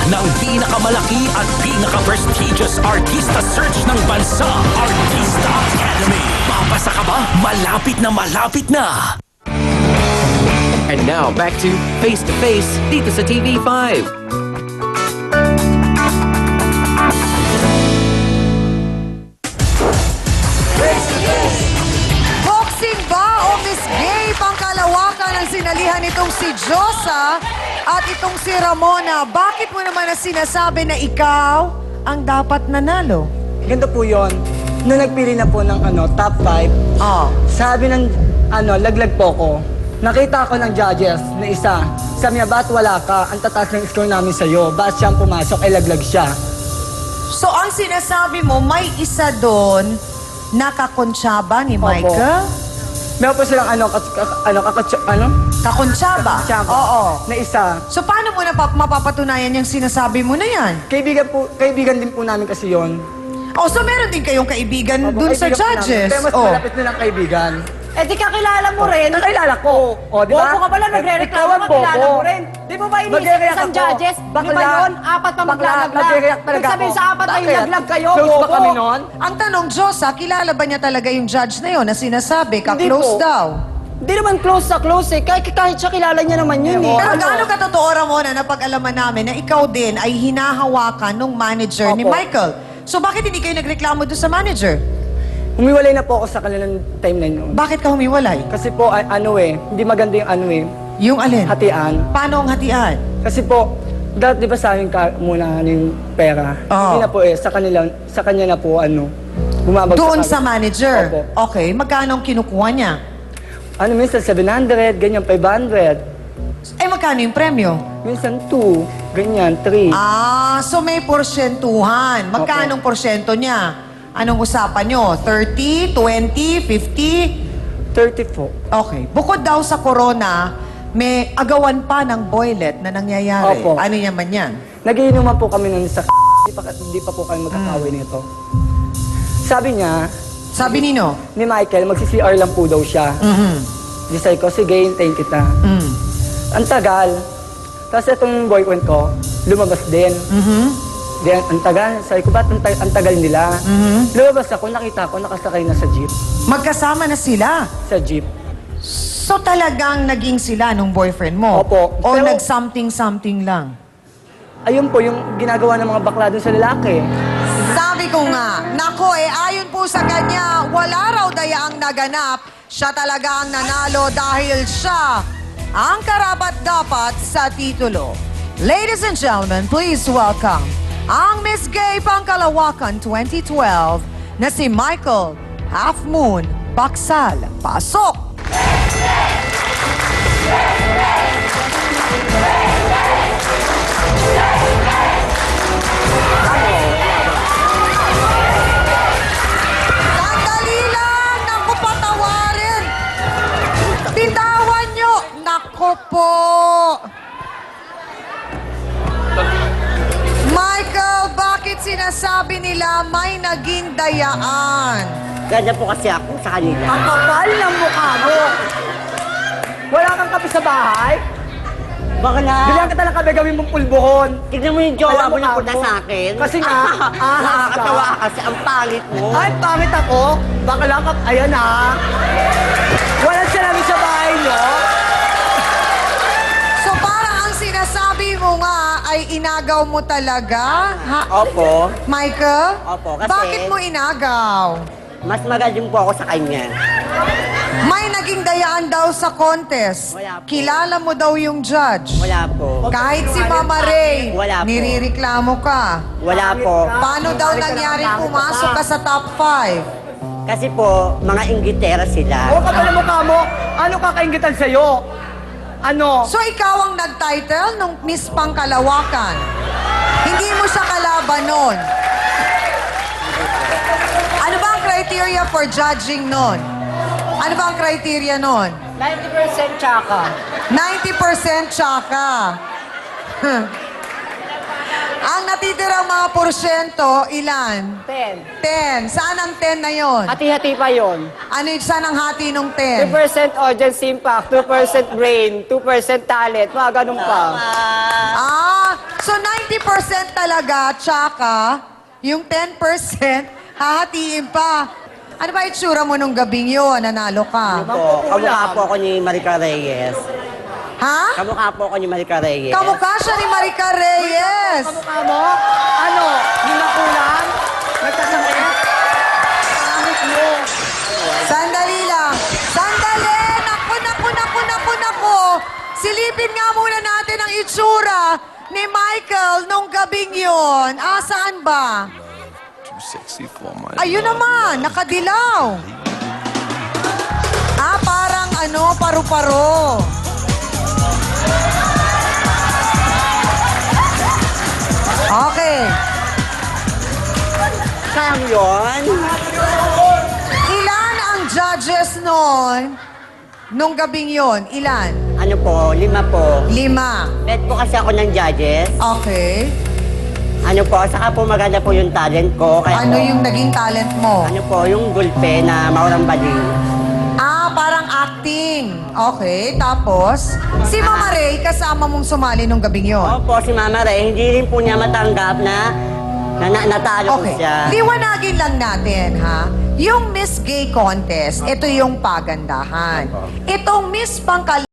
ng pinakamalaki at pinaka-prestigious artista search ng bansa, Artista Academy. Papasa ka ba? Malapit na! And now, back to Face to Face dito sa TV5. Boxing ba o Miss Gay pangkalawakan ang sinalihan itong si Josa at itong si Ramona? Bakit mo naman na sinasabi na ikaw ang dapat nanalo? Ganito po yun. Nung nagpili na po ng top 5, sabi ng laglag po ko. Nakita ko ng judges na isa. Sabi niya, ba't wala ka? Ang tataas ng score namin sa'yo. Ba't siyang pumasok, ay laglag siya. So ang sinasabi mo, may isa doon nakakonsyaba ni Opo. Michael? Meron po silang Kakonsyaba? Kakonsyaba. Oo. Na isa. So paano mo na mapapatunayan yung sinasabi mo na yan? Kaibigan din po namin kasi yon. Oh, so meron din kayong kaibigan dun sa judges? Pero mas malapit nilang kaibigan. Eh di kakilala mo rin. Nakilala ko. O, di ba? Bobo ka pala, nagre-reklamo, Ikaw ang kakilala bobo. mo rin. Di mo ba inisip Magre-react isang ako. judges? Di ba yun? Apat pa maglalaglag. Magre-react talaga Ibig sabihin ako. sa apat na Bakit? ilaglag kayo, Close bobo. ba kami nun? Ang tanong, Josa, kilala ba niya talaga yung judge na yun na sinasabi, ka-close po. daw? Di naman close sa close eh. Kahit siya kilala niya naman yun eh. Pero gaano katotoo, Ramona, na pag-alaman namin na ikaw din ay hinahawakan ng manager ni Opo. Michael? So bakit hindi kayo nagreklamo doon sa manager? Humiwalay na po ako sa kanilang time na yun. Bakit ka humiwalay? Kasi po, hindi maganda yung Yung alin? hatian. Paano ang hatian? Kasi po, dati di ba sa akin muna yung pera? Oo. Hindi na po sa kanya na po bumabagsak. Doon sa manager? Opo. Okay, magkano ang kinukuha niya? Minsan 700, ganyan, 500. Eh, magkano yung premyo? Minsan 2, ganyan, 3. So may porsyentuhan. Magkano ang porsyento niya? Anong usapan nyo? 30, 20, 50? 30 po. Okay. Bukod daw sa corona, may agawan pa ng boylet na nangyayari. Opo. Ano naman yan? Nagiinuman po kami nun sa hindi pa po kami magkakaway nito. Sabi niya, Sabi nino? ni Michael, magsi-CR lang po daw siya. Di sabi ko, sige, hintayin kita. Ang tagal. Tapos itong boyfriend ko, lumabas din. Di, ang tagal. Sabi ko, ba't ang tagal nila? Lumabas ako, nakita ko, nakasakay na sa jeep. Magkasama na sila. Sa jeep. So talagang naging sila nung boyfriend mo? Opo. O Pero- nag-something-something lang? Ayun po, yung ginagawa ng mga bakla dun sa lalaki. Sabi ko nga, nako ayon po sa kanya, wala raw dayaang naganap. Siya talaga ang nanalo dahil siya ang karapat-dapat sa titulo. Ladies and gentlemen, please welcome ang Miss Gay Pangkalawakan 2012 na si Michael Half Moon Baksal. Pasok! Sandali lang! Naku, patawarin! Bitawan nyo! Naku po! Michael, bakit sinasabi nila may naging dayaan? Ganyan po kasi ako sa kanila. Ang kapal ng mukha mo! Wala kang kape sa bahay? Baka na, Bilang kita ng kape gawin mong pulbuhon. tignan mo yung jowa Alam mo mo, na punta amo. sa akin. Kasi nga, ahas Nakakatawa ka. ka kasi ang pangit mo. Ay, pangit ako. Baka lang ayan Walang salamin sa bahay nyo. So parang ang sinasabi mo nga ay inagaw mo talaga? Ha? Opo. Michael? Opo, kasi- Bakit mo inagaw? Mas magaling po ako sa kanya. May naging dayaan daw sa contest. Wala po. Kilala mo daw yung judge. Wala po. Kahit si Mama Ray, Wala po. nirireklamo ka. Wala po. Paano daw nangyaring pumasok ka sa top 5? Kasi po, mga inggitera sila. O kapal ng mukha mo, ano kakaingitan sa'yo? Ano? So ikaw ang nag-title ng Miss Pangkalawakan. Hindi mo siya kalaban nun. Ano ba ang criteria for judging nun? Ano ba ang criteria nun? 90% tsaka. 90% tsaka. Ang natitirang mga porsyento, ilan? 10. 10. Saan ang 10 na yon? Hati-hati pa yon. Ano yung saan ang hati ng 10? 2% audience impact, 2% brain, 2% talent, mga ganun pa. So 50% talaga, tsaka yung 10%, hahatiin pa. Ano ba itsura mo nung gabing yun? Nanalo ka. Po, kamukha po ako ni Marica Reyes. Ha? Kamukha po ako ni Marica Reyes. Kamukha siya ni Marica Reyes. Kamukha mo? Ano? Di makulang? Nagkasakit? Pangit mo. Sandali lang. Sandali! Naku! Silipin nga muna natin ang itsura ni Michael nung gabing yun. Saan ba? Ayun naman, nakadilaw. Parang paru-paro. Okay. Saan yun? Ilan ang judges nung gabing yon? Ilan? Ano po, 5 po. 5. Bet po kasi ako ng judges. Okay. Ano po, saka po maganda po yung talent ko. Kaya Ano po, yung naging talent mo? Ano po, yung gulpe na maurang baling. Parang acting. Okay, tapos? Si Mama Ray, kasama mong sumali nung gabing yon. Opo, si Mama Ray, hindi rin po niya matanggap na natalo ko Okay. siya. Liwanagin lang natin, ha? Yung Miss Gay Contest, ito yung pagandahan. Itong Miss Pangkal